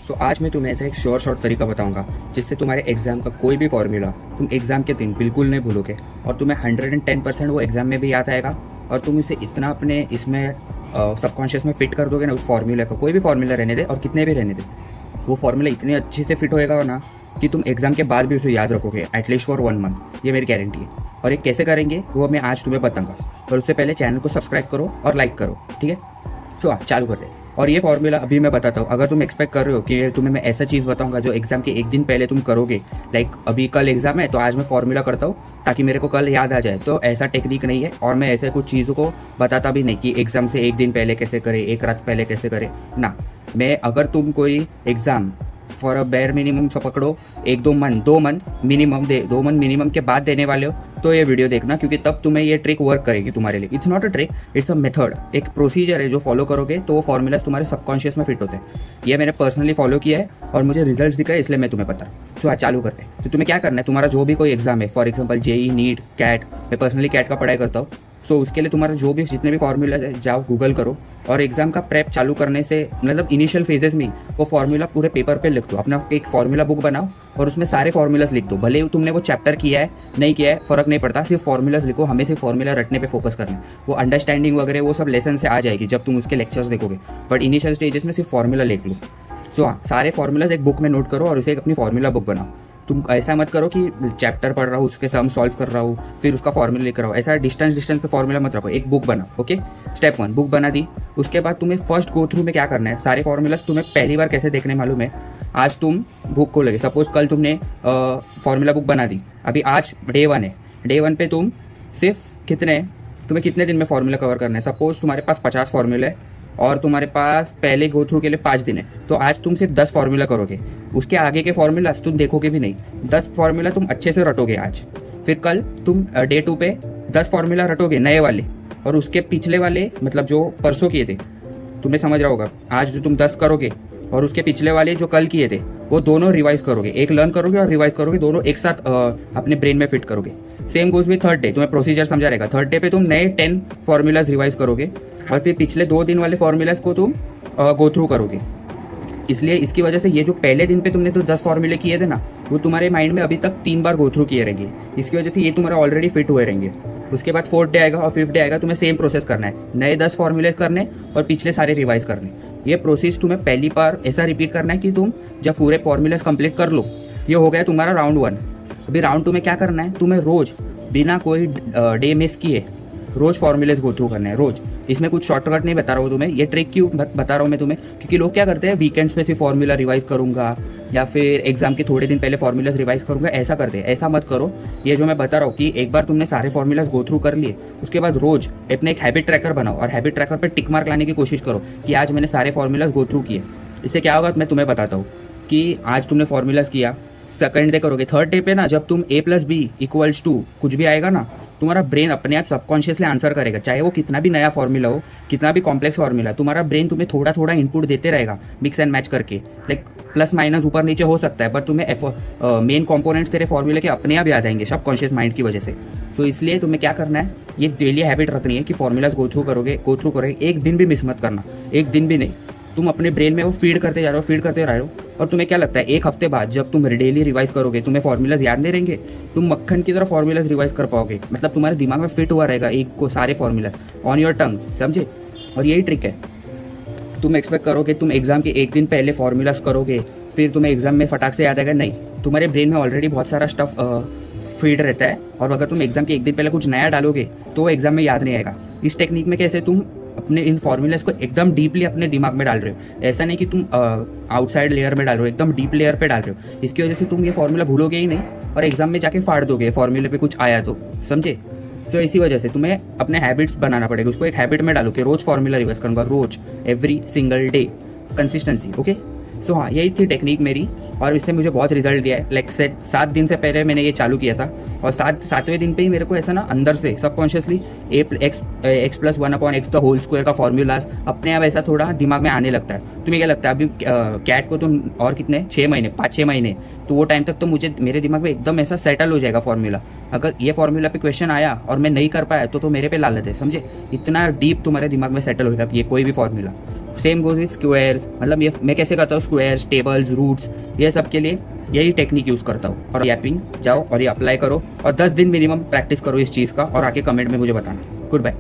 सो आज मैं तुम्हें ऐसा एक शॉर्ट तरीका बताऊंगा जिससे तुम्हारे एग्जाम का कोई भी फॉर्मूला तुम एग्जाम के दिन बिल्कुल नहीं भूलोगे और तुम्हें 110% वो एग्जाम में भी याद आएगा और तुम इसे इतना अपने इसमें सबकॉन्शियस में फिट कर दोगे ना उस फॉर्मूला का, कोई भी फॉर्मूला रहने दे और कितने भी रहने दे, वो फॉर्मूला इतने अच्छे से फिट होएगा ना कि तुम एग्जाम के बाद भी उसे याद रखोगे एटलीस्ट फॉर 1 मंथ। ये मेरी गारंटी है। और ये कैसे करेंगे वो मैं आज तुम्हें बताऊंगा, पर उससे पहले चैनल को सब्सक्राइब करो और लाइक करो, ठीक है। तो चालू करते हैं। और ये फॉर्मूला अभी मैं बताता हूँ। अगर तुम एक्सपेक्ट कर रहे हो कि तुम्हें मैं ऐसा चीज़ बताऊंगा जो एग्जाम के एक दिन पहले तुम करोगे, लाइक अभी कल एग्जाम है तो आज मैं फॉर्मूला करता हूँ ताकि मेरे को कल याद आ जाए, तो ऐसा टेक्निक नहीं है। और मैं ऐसे कुछ चीज़ों को बताता भी नहीं कि एग्जाम से एक दिन पहले कैसे करे, एक रात पहले कैसे करे ना। मैं अगर तुम कोई exam for a bare minimum से पकड़ो 2 मंथ मिनिमम के बाद देने वाले हो तो ये वीडियो देखना, क्योंकि तब तुम्हें ये ट्रिक वर्क करेगी तुम्हारे लिए। It's not a trick, it's a method, एक प्रोसीजर है जो फॉलो करोगे तो वो फॉर्मूलाज तुम्हारे सबकॉन्शियस में फिट होते हैं। ये मैंने पर्सनली फॉलो किया है और मुझे रिजल्ट दिखा है, इसलिए मैं तुम्हें बता रहा हूँ। तो आज चालू करते हैं। तो तुम्हें क्या करना है, तुम्हारा जो भी कोई एग्जाम है, for example JEE, NEET, CAT, मैं पर्सनली कैट का पढ़ाई करता हूँ, सो उसके लिए तुम्हारा जो भी जितने भी फॉर्मूला है जाओ गूगल करो और एग्जाम का प्रेप चालू करने से मतलब इनिशियल फेजेस में वो फॉर्मूला पूरे पेपर पे लिख दो। अपना एक फॉर्मूला बुक बनाओ और उसमें सारे फॉर्मूलाज लिख दो। भले ही तुमने वो चैप्टर किया है नहीं किया है फर्क नहीं पड़ता, सिर्फ फॉर्मूलाज लिखो। हमें सिर्फ फॉर्मूला रटने पे फोकस करना है। वो अंडरस्टैंडिंग वगैरह वो सब लेसन से आ जाएगी जब तुम उसके लेक्चर्स देखोगे, बट इनिशियल स्टेजेस में सिर्फ फॉर्मूला लिख लो। सो हाँ, सारे फॉर्मूलाज एक बुक में नोट करो और उसे एक अपनी फॉर्मूला बुक बनाओ। तुम ऐसा मत करो कि चैप्टर पढ़ रहा हूँ उसके सम सॉल्व कर रहा हूँ फिर उसका फॉर्मूला लिख रहा हूँ, ऐसा डिस्टेंस पे फॉर्मूला मत रखो। एक बुक बनाओ, ओके। स्टेप 1 बुक बना दी। उसके बाद तुम्हें फर्स्ट गो थ्रू में क्या करना है, सारे फॉर्मूलाज तुम्हें पहली बार कैसे देखने मालूम है। आज तुम बुक को लगे, सपोज कल तुमने फॉर्मूला बुक बना दी, अभी आज डे 1 है। डे 1 पे तुम सिर्फ तुम्हें कितने दिन में फॉर्मूला कवर करना है। सपोज तुम्हारे पास 50 फॉर्मूला है और तुम्हारे पास पहले गो थ्रू के लिए 5 दिन है, तो आज तुम सिर्फ 10 फॉर्मूला करोगे। उसके आगे के फॉर्मूला तुम देखोगे भी नहीं, 10 फॉर्मूला तुम अच्छे से रटोगे आज। फिर कल तुम डे 2 पे 10 फॉर्मूला रटोगे नए वाले, और उसके पिछले वाले मतलब जो परसों किए थे, तुम्हें समझ रहा होगा। आज जो तुम 10 करोगे और उसके पिछले वाले जो कल किए थे वो दोनों रिवाइज करोगे। एक लर्न करोगे और रिवाइज करोगे, दोनों एक साथ अपने ब्रेन में फिट करोगे। Same goes with third day, तुम्हें प्रोसीजर समझा रहेगा। थर्ड डे पे तुम नए 10 फॉर्मूलाज रिवाइज करोगे और फिर पिछले 2 दिन वाले फॉर्मूलाज को तुम गो थ्रू करोगे। इसलिए इसकी वजह से ये जो पहले दिन पे तुमने तो 10 फॉर्मूले किए थे ना, वो तुम्हारे माइंड में अभी तक 3 बार गो थ्रू किए रहेंगे। इसकी वजह से ये तुम्हारा ऑलरेडी फिट हुए रहेंगे। उसके बाद 4th डे आएगा और 5th डे आएगा, तुम्हें सेम प्रोसेस करना है, नए 10 फॉर्मूलेज करने और पिछले सारे रिवाइज करने। ये प्रोसेस तुम्हें पहली बार ऐसा रिपीट करना है कि तुम जब पूरे फॉर्मूलेज कंप्लीट कर लो। ये हो गया तुम्हारा राउंड 1। अभी राउंड 2 में क्या करना है, तुम्हें रोज बिना कोई डे मिस किए रोज फॉर्मूलेज गो थ्रू करना है, रोज। इसमें कुछ शॉर्टकट नहीं बता रहा हूँ तुम्हें, ये ट्रिक क्यों बता रहा हूँ मैं तुम्हें, क्योंकि लोग क्या करते हैं वीकेंड्स पे सिर्फ फॉर्मूला रिवाइज करूंगा या फिर एग्जाम के थोड़े दिन पहले फॉर्मूलाज रिवाइज करूंगा, ऐसा करते हैं। ऐसा मत करो। ये जो मैं बता रहा हूँ कि एक बार तुमने सारे फॉर्मूलाज गो थ्रू कर लिए, उसके बाद रोज अपने एक हैबिट ट्रैकर बनाओ और हैबिट ट्रैकर पे टिक मार्क लाने की कोशिश करो कि आज मैंने सारे फॉर्मूलाज गो थ्रू किए। इससे क्या होगा मैं तुम्हें बताता हूँ कि आज तुमने फॉर्मूलाज किया, सेकंड डे करोगे, थर्ड डे पे ना जब तुम A+B = 2 कुछ भी आएगा ना, तुम्हारा ब्रेन अपने आप सबकॉन्शियसली आंसर करेगा। चाहे वो कितना भी नया फॉर्मूला हो, कितना भी कॉम्प्लेक्स फॉर्मूला, तुम्हारा ब्रेन तुम्हें थोड़ा थोड़ा इनपुट देते रहेगा मिक्स एंड मैच करके। लाइक प्लस माइनस ऊपर नीचे हो सकता है, पर तुम्हें मेन कॉम्पोनेंट्स तेरे फॉर्मूले के अपने आप याद आएंगे सबकॉन्शियस माइंड की वजह से। तो इसलिए तुम्हें क्या करना है, ये डेली हैबिट रखनी है कि फॉर्मूलाज गो थ्रू करोगे। एक दिन भी मिस मत करना, एक दिन भी नहीं। तुम अपने ब्रेन में वो फीड करते जा रहे हो और तुम्हें क्या लगता है एक हफ्ते बाद जब तुम डेली रिवाइज करोगे तुम्हें फॉर्मूलाज याद नहीं रहेंगे, तुम मक्खन की तरह फॉर्मूलाज रिवाइज कर पाओगे। मतलब तुम्हारे दिमाग में फिट हुआ रहेगा एक को सारे फॉर्मूला ऑन योर टंग, समझे। और यही ट्रिक है। तुम एक्सपेक्ट करोगे तुम एग्जाम के एक दिन पहले फॉर्मूलाज करोगे फिर तुम्हें एग्जाम में फटाक से याद आएगा, नहीं। तुम्हारे ब्रेन में ऑलरेडी बहुत सारा स्टफ फीड रहता है और अगर तुम एग्जाम के एक दिन पहले कुछ नया डालोगे तो वो एग्जाम में याद नहीं आएगा। इस टेक्निक में कैसे तुम अपने इन फॉर्मूलाज को एकदम डीपली अपने दिमाग में डाल रहे हो, ऐसा नहीं कि तुम आउटसाइड लेयर में डाल रहे हो, एकदम डीप लेयर पे डाल रहे हो। इसकी वजह से तुम ये फॉर्मूला भूलोगे ही नहीं और एग्जाम में जाके फाड़ दोगे फॉर्मूले पे कुछ आया तो, समझे। तो इसी वजह से तुम्हें अपने हैबिट्स बनाना पड़ेगा, उसको एक हैबिट में डालो कि रोज फॉर्मूला रिवाइज करूंगा, रोज, every single day, consistency, okay. So हाँ, यही थी टेक्निक मेरी और इससे मुझे बहुत रिजल्ट दिया है। लाइक 7 दिन से पहले मैंने ये चालू किया था और 7वें दिन पे ही मेरे को ऐसा ना अंदर से सबकॉन्शियसली x+1/x² का फॉर्मूलाज अपने आप ऐसा थोड़ा दिमाग में आने लगता है। तुम्हें क्या लगता है अभी कैट को तुम और कितने 5-6 महीने, तो वो टाइम तक तो मेरे दिमाग में एकदम ऐसा सेटल हो जाएगा फॉर्मूला। अगर ये फॉर्मूला पे क्वेश्चन आया और मैं नहीं कर पाया तो मेरे पे लालत है, समझे। इतना डीप तुम्हारे दिमाग में सेटल होगा ये कोई भी formula. Same goes with squares, मतलब ये मैं कैसे करता हूँ, स्क्वायर्स, टेबल्स, रूट्स, ये सब के लिए यही टेक्निक यूज करता हूँ। और यापिंग जाओ और ये अप्लाई करो और 10 दिन मिनिमम प्रैक्टिस करो इस चीज़ का और आके कमेंट में मुझे बताना। Good bye.